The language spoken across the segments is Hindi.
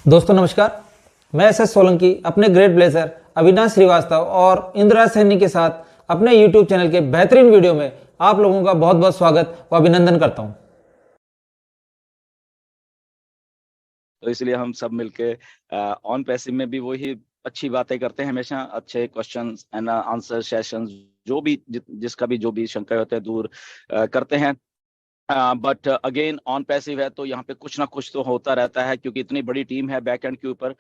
दोस्तों नमस्कार। मैं एस सोलंकी अपने ग्रेट ब्लेजर अविनाश श्रीवास्तव और इंदिरा सैनी के साथ अपने YouTube चैनल के बेहतरीन वीडियो में आप लोगों का बहुत बहुत स्वागत व अभिनंदन करता हूं। तो इसलिए हम सब मिलके ऑन पैसिव में भी वही अच्छी बातें करते हैं, हमेशा अच्छे क्वेश्चंस एंड आंसर सेशंस जो भी जिसका भी जो भी शंका होते हैं दूर करते हैं। बट अगेन ऑन पैसिव है तो यहाँ पे कुछ ना कुछ तो होता रहता है, क्योंकि इतनी बड़ी टीम है बैक एंड के ऊपर।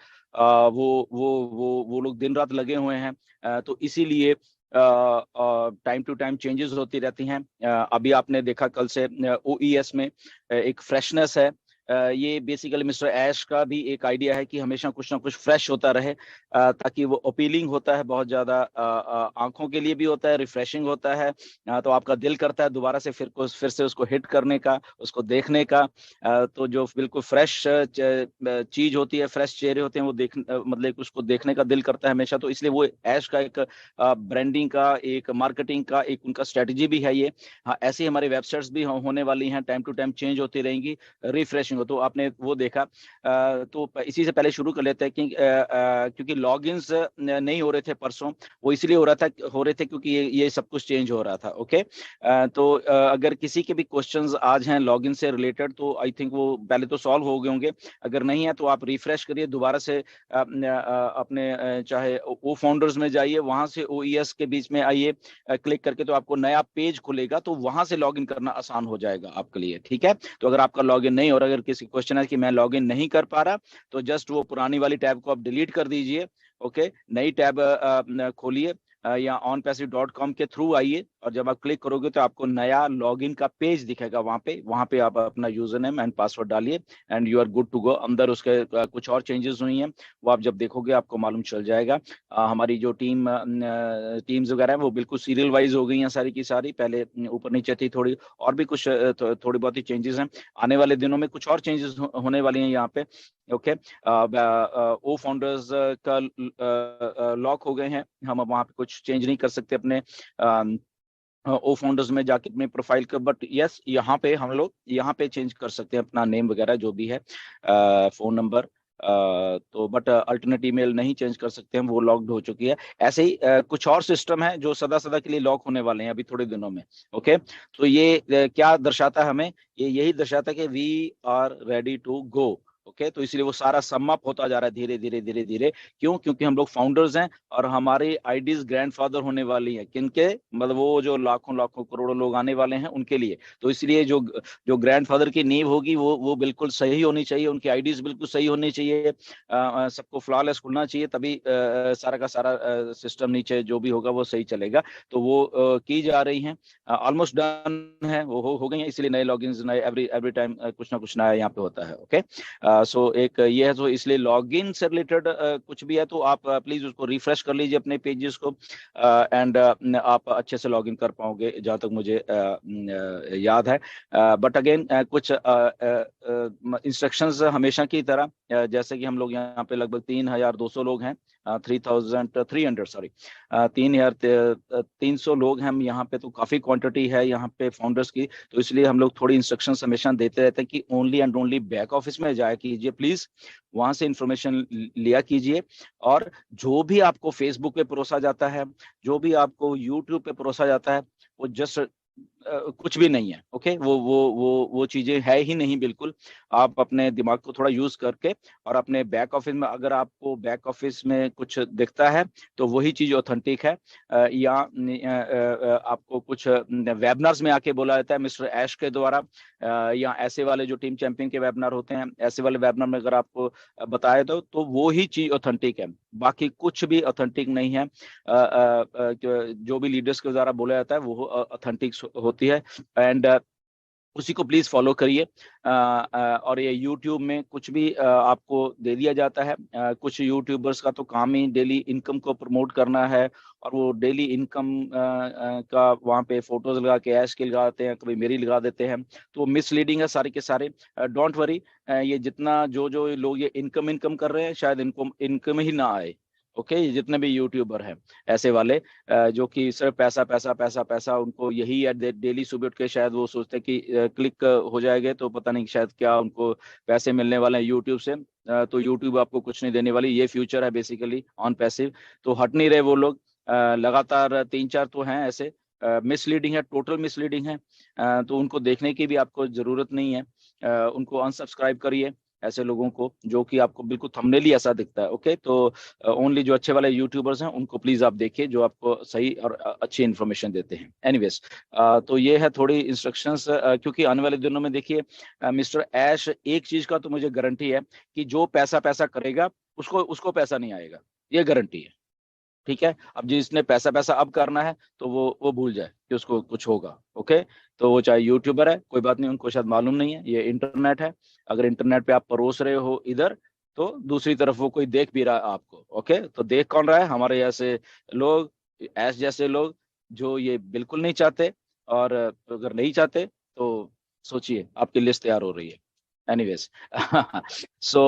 वो लोग दिन रात लगे हुए हैं, तो इसीलिए टाइम टू टाइम चेंजेस होती रहती हैं। अभी आपने देखा कल से OES में एक फ्रेशनेस है। ये बेसिकली मिस्टर ऐश का भी एक आइडिया है कि हमेशा कुछ ना कुछ फ्रेश होता रहे, ताकि वो अपीलिंग होता है बहुत ज्यादा, आंखों के लिए भी होता है, रिफ्रेशिंग होता है। तो आपका दिल करता है दोबारा से फिर से उसको हिट करने का, उसको देखने का। तो जो बिल्कुल फ्रेश चीज होती है, फ्रेश चेहरे होते हैं, वो मतलब उसको देखने का दिल करता है हमेशा। तो इसलिए वो ऐश का एक ब्रांडिंग का, एक मार्केटिंग का एक उनका स्ट्रेटजी भी है ये। हाँ, ऐसे ही हमारी वेबसाइट्स भी होने वाली हैं, टाइम टू टाइम चेंज होती रहेंगी, रिफ्रेशिंग हो। तो आपने वो देखा, तो इसी से पहले शुरू कर लेते हैं कि क्योंकि लॉगिन्स नहीं हो रहे थे परसों, वो इसलिए हो रहे थे क्योंकि ये सब कुछ चेंज हो रहा था। ओके, तो अगर किसी के भी क्वेश्चंस आज हैं लॉगिन से रिलेटेड, तो आई थिंक वो पहले तो सॉल्व हो गए होंगे। अगर नहीं है तो आप रिफ्रेश करिए दोबारा से, अपने चाहे ओ फाउंडर्स में जाइए, वहां से OES के बीच में आइए, क्लिक करके तो आपको नया पेज खुलेगा, तो वहां से लॉगिन करना आसान हो जाएगा आपके लिए। ठीक है, तो अगर आपका लॉगिन नहीं हो रहा, अगर किसी क्वेश्चन है कि मैं लॉगिन नहीं कर पा रहा, तो जस्ट वो पुरानी वाली टैब को आप डिलीट कर दीजिए। ओके, नई टैब खोलिए, या onpassive.com के थ्रू आइए, और जब आप क्लिक करोगे तो आपको नया लॉगिन का पेज दिखेगा। वहां पे आप अपना यूजर नेम एंड पासवर्ड डालिए and you are good to go. अंदर उसके कुछ और चेंजेस हुई हैं, वो आप जब देखोगे आपको मालूम चल जाएगा। हमारी जो टीम्स वगैरह है वो बिल्कुल सीरियल वाइज हो गई हैं सारी की सारी। पहले ऊपर नीचे थी थोड़ी, और भी कुछ थोड़ी बहुत ही चेंजेस हैं। आने वाले दिनों में कुछ और चेंजेस होने वाली हैं यहाँ पे। ओके, ओ फाउंडर्स का लॉक हो गए हैं, हम अब वहाँ पे कुछ चेंज नहीं कर सकते अपने ओ फाउंडर्स में जाके अपने प्रोफाइल का। बट यस, यहाँ पे हम लोग यहाँ पे चेंज कर सकते हैं अपना नेम वगैरह जो भी है, फोन नंबर। तो बट अल्टरनेट ईमेल नहीं चेंज कर सकते हम, वो लॉक्ड हो चुकी है। ऐसे ही कुछ और सिस्टम है जो सदा सदा के लिए लॉक होने वाले हैं अभी थोड़े दिनों में। ओके, तो ये क्या दर्शाता है हमें? ये यही दर्शाता है कि we are ready to go. Okay, तो इसलिए वो सारा सम अप होता जा रहा है धीरे धीरे धीरे धीरे। क्यों? क्योंकि हम लोग फाउंडर्स हैं और हमारी आईडीज ग्रैंडफादर होने वाली है। किनके? मतलब वो जो लाखों लाखों करोड़ों लोग आने वाले हैं उनके लिए। तो इसलिए जो जो ग्रैंडफादर की नींव होगी वो बिल्कुल सही होनी चाहिए, उनकी आईडीज बिल्कुल सही होनी चाहिए, सबको फ्लॉलेस खुलना चाहिए, तभी सारा का सारा सिस्टम नीचे जो भी होगा वो सही चलेगा। तो वो की जा रही हैं, ऑलमोस्ट डन है, वो हो गई हैं। इसलिए नए लॉगिन्स, नए एवरी टाइम कुछ ना कुछ नया यहाँ पे होता है। ओके, सो एक ये है, तो इसलिए लॉगिन से रिलेटेड कुछ भी है तो आप प्लीज उसको रिफ्रेश कर लीजिए अपने पेजेस को, एंड आप अच्छे से लॉगिन कर पाओगे जहाँ तक मुझे याद है। बट अगेन कुछ इंस्ट्रक्शंस हमेशा की तरह, जैसे कि हम लोग यहाँ पे लगभग 3200 लोग हैं, 3300 सॉरी, 3300 लोग हैं हम यहाँ पे, तो काफी क्वांटिटी है यहाँ पे फाउंडर्स की। तो इसलिए हम लोग थोड़ी इंस्ट्रक्शंस हमेशा देते रहते हैं कि only and only back office में जाया कीजिए प्लीज, वहां से इंफॉर्मेशन लिया कीजिए। और जो भी आपको फेसबुक पे परोसा जाता है, जो भी आपको यूट्यूब पे परोसा जाता है, वो जस्ट कुछ भी नहीं है। ओके, वो चीजें है ही नहीं बिल्कुल। आप अपने दिमाग को थोड़ा यूज करके और अपने बैक ऑफिस में, अगर आपको बैक ऑफिस में कुछ दिखता है तो वही चीज ऑथेंटिक है। या आपको कुछ वेबिनार्स में आके बोला जाता है मिस्टर ऐश के द्वारा, या ऐसे वाले जो टीम चैंपियन के वेबिनार होते हैं, ऐसे वाले वेबिनार में अगर आपको बताया तो वो ही चीज ऑथेंटिक है, बाकी कुछ भी ऑथेंटिक नहीं है। जो भी लीडर्स के द्वारा बोला जाता है वो ऑथेंटिक होती है, एंड उसी को प्लीज फॉलो करिए। और ये यूट्यूब में कुछ भी आपको दे दिया जाता है, कुछ यूट्यूबर्स का तो काम ही डेली इनकम को प्रमोट करना है, और वो डेली इनकम का वहाँ पे फोटोज लगा के ऐश के लगाते हैं, कभी मेरी लगा देते हैं, तो वो मिसलीडिंग है सारे के सारे। डोंट वरी, ये जितना जो जो लोग ये इनकम कर रहे हैं, शायद इनको इनकम ही ना आए। ओके, जितने भी यूट्यूबर हैं ऐसे वाले जो कि सिर्फ पैसा पैसा पैसा पैसा, उनको यही है डेली सुबह उठ के शायद वो सोचते हैं कि क्लिक हो जाएंगे तो पता नहीं शायद क्या उनको पैसे मिलने वाले हैं यूट्यूब से। तो यूट्यूब आपको कुछ नहीं देने वाली, ये फ्यूचर है बेसिकली ऑन पैसिव। तो हट नहीं रहे वो लोग। लगातार 3-4 तो हैं ऐसे, मिसलीडिंग है, टोटल मिसलीडिंग है। तो उनको देखने की भी आपको जरूरत नहीं है। उनको अनसब्सक्राइब करिए ऐसे लोगों को जो कि आपको बिल्कुल थंबनेल ही ऐसा दिखता है। ओके, तो ओनली जो अच्छे वाले यूट्यूबर्स हैं उनको प्लीज आप देखिए, जो आपको सही और अच्छी इन्फॉर्मेशन देते हैं। एनीवेज, तो ये है थोड़ी इंस्ट्रक्शंस, क्योंकि आने वाले दिनों में देखिए मिस्टर ऐश, एक चीज का तो मुझे गारंटी है कि जो पैसा पैसा करेगा उसको उसको पैसा नहीं आएगा, ये गारंटी है। ठीक है, अब जिसने पैसा पैसा अब करना है तो वो भूल जाए कि उसको कुछ होगा। ओके, तो वो चाहे यूट्यूबर है, कोई बात नहीं, उनको शायद मालूम नहीं है ये इंटरनेट है। अगर इंटरनेट पे आप परोस रहे हो इधर, तो दूसरी तरफ वो कोई देख भी रहा है आपको। ओके, तो देख कौन रहा है? हमारे ऐसे लोग, ऐस जैसे लोग जो ये बिल्कुल नहीं चाहते। और अगर नहीं चाहते तो सोचिए, आपकी लिस्ट तैयार हो रही है। एनीवेज सो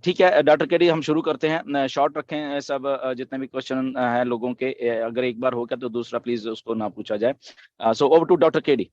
ठीक है डॉक्टर केडी, हम शुरू करते हैं। शॉर्ट रखें सब, जितने भी क्वेश्चन हैं लोगों के, अगर एक बार हो गया तो दूसरा प्लीज उसको ना पूछा जाए। So over to doctor KD.